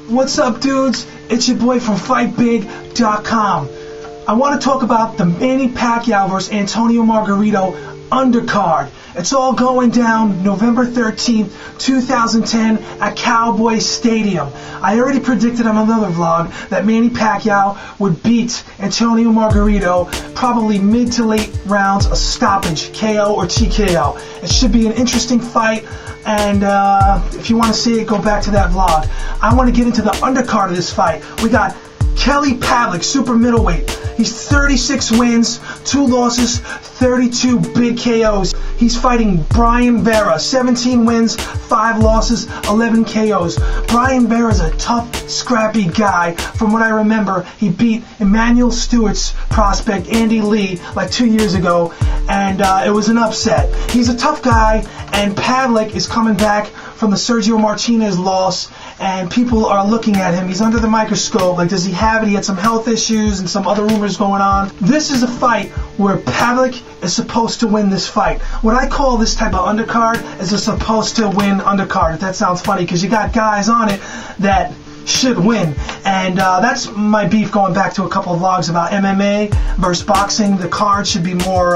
What's up, dudes? It's your boy from FightBigCom. I want to talk about the Manny Pacquiao vs. Antonio Margarito undercard. It's all going down November 13th, 2010 at Cowboy Stadium. I already predicted on another vlog that Manny Pacquiao would beat Antonio Margarito probably mid to late rounds, a stoppage, KO or TKO. It should be an interesting fight, and if you want to see it, go back to that vlog. I want to get into the undercard of this fight. We got Kelly Pavlik, super middleweight. He's 36 wins, 2 losses, 32 big KOs. He's fighting Brian Vera, 17 wins, 5 losses, 11 KOs. Brian Vera's a tough, scrappy guy. From what I remember, he beat Emmanuel Stewart's prospect, Andy Lee, like 2 years ago, and it was an upset. He's a tough guy, and Pavlik is coming back from the Sergio Martinez loss, and people are looking at him. He's under the microscope. Like, does he have it? He had some health issues and some other rumors going on. This is a fight where Pavlik is supposed to win this fight. What I call this type of undercard is a supposed to win undercard. If that sounds funny, because you got guys on it that should win. And that's my beef going back to a couple of vlogs about MMA versus boxing. The card should be more,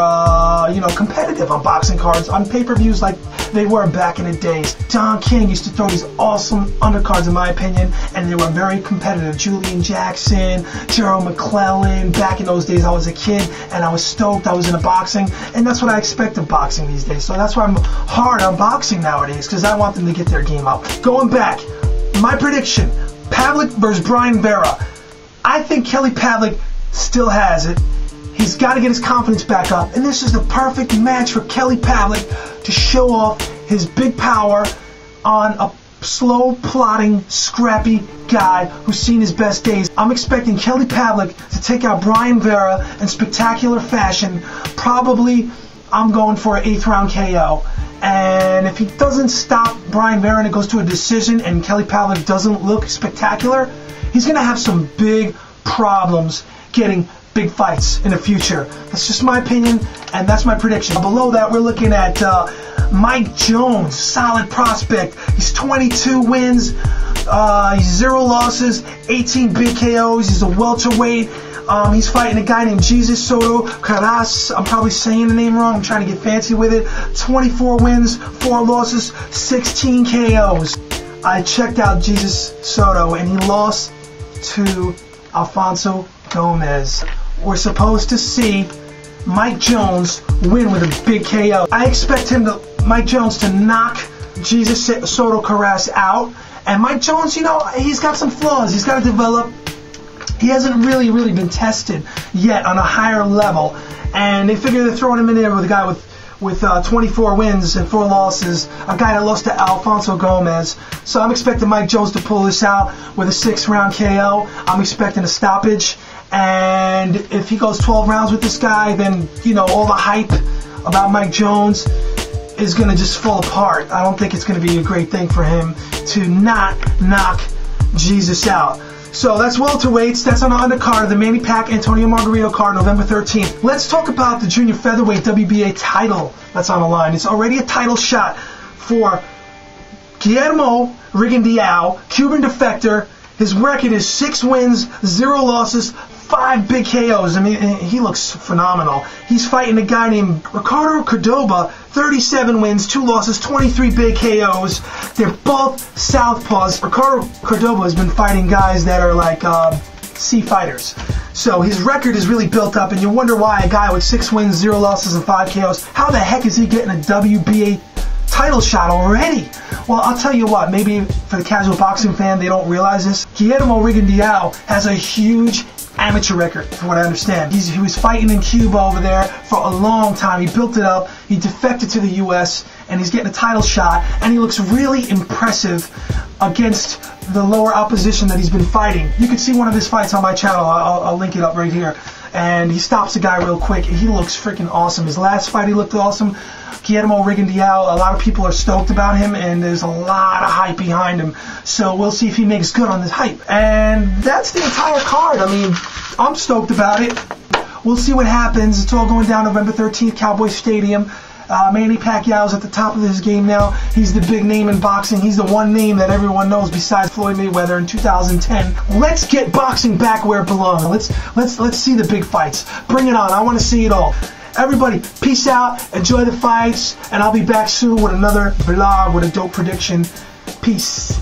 competitive on boxing cards, on pay-per-views like they were back in the days. Don King used to throw these awesome undercards, in my opinion, and they were very competitive. Julian Jackson, Gerald McClellan. Back in those days, I was a kid, and I was stoked I was into boxing, and that's what I expect of boxing these days. So that's why I'm hard on boxing nowadays, because I want them to get their game up. Going back, my prediction, Pavlik versus Brian Vera. I think Kelly Pavlik still has it. He's got to get his confidence back up, and this is the perfect match for Kelly Pavlik to show off his big power on a slow, plodding, scrappy guy who's seen his best days. I'm expecting Kelly Pavlik to take out Brian Vera in spectacular fashion. Probably, I'm going for an 8th round KO. And if he doesn't stop Brian Vera and it goes to a decision and Kelly Pavlik doesn't look spectacular, he's going to have some big problems getting big fights in the future. That's just my opinion, and that's my prediction. Below that, we're looking at Mike Jones, solid prospect. He's 22 wins, he's 0 losses, 18 big KOs. He's a welterweight. He's fighting a guy named Soto Karass. I'm probably saying the name wrong. I'm trying to get fancy with it. 24 wins, 4 losses, 16 KOs. I checked out Soto, and he lost to Alfonso Gomez. We're supposed to see Mike Jones win with a big KO. I expect Mike Jones to knock Soto Karass out. And Mike Jones, he's got some flaws. He's got to develop. He hasn't really been tested yet on a higher level, and they figure they're throwing him in there with a guy with 24 wins and 4 losses, a guy that lost to Alfonso Gomez. So I'm expecting Mike Jones to pull this out with a 6th round KO. I'm expecting a stoppage, and if he goes 12 rounds with this guy, then all the hype about Mike Jones is going to just fall apart. I don't think it's going to be a great thing for him to not knock Jesus out. So that's welterweights. That's on the undercard of the Manny Pacquiao Antonio Margarito card, November 13th. Let's talk about the junior featherweight WBA title that's on the line. It's already a title shot for Guillermo Rigondeaux, Cuban defector. His record is 6 wins, 0 losses, 5 big KOs. I mean, he looks phenomenal. He's fighting a guy named Ricardo Cordoba, 37 wins, 2 losses, 23 big KOs. They're both southpaws. Ricardo Cordoba has been fighting guys that are like sea fighters. So his record is really built up, and you wonder why a guy with 6 wins, 0 losses, and 5 KOs, how the heck is he getting a WBA title shot already? Well, I'll tell you what, maybe for the casual boxing fan, they don't realize this. Guillermo Rigondeaux has a huge amateur record, from what I understand. He was fighting in Cuba over there for a long time. He built it up. He defected to the U.S., and he's getting a title shot, and he looks really impressive against the lower opposition that he's been fighting. You can see one of his fights on my channel. I'll link it up right here. And he stops the guy real quick. He looks freaking awesome. His last fight, he looked awesome. Guillermo Rigondeaux, a lot of people are stoked about him, and there's a lot of hype behind him. So we'll see if he makes good on this hype. And that's the entire card. I mean, I'm stoked about it. We'll see what happens. It's all going down November 13th, Cowboy Stadium. Manny Pacquiao's at the top of his game now. He's the big name in boxing. He's the one name that everyone knows besides Floyd Mayweather in 2010. Let's get boxing back where it belongs. Let's see the big fights. Bring it on. I want to see it all. Everybody, peace out. Enjoy the fights, and I'll be back soon with another vlog with a dope prediction. Peace.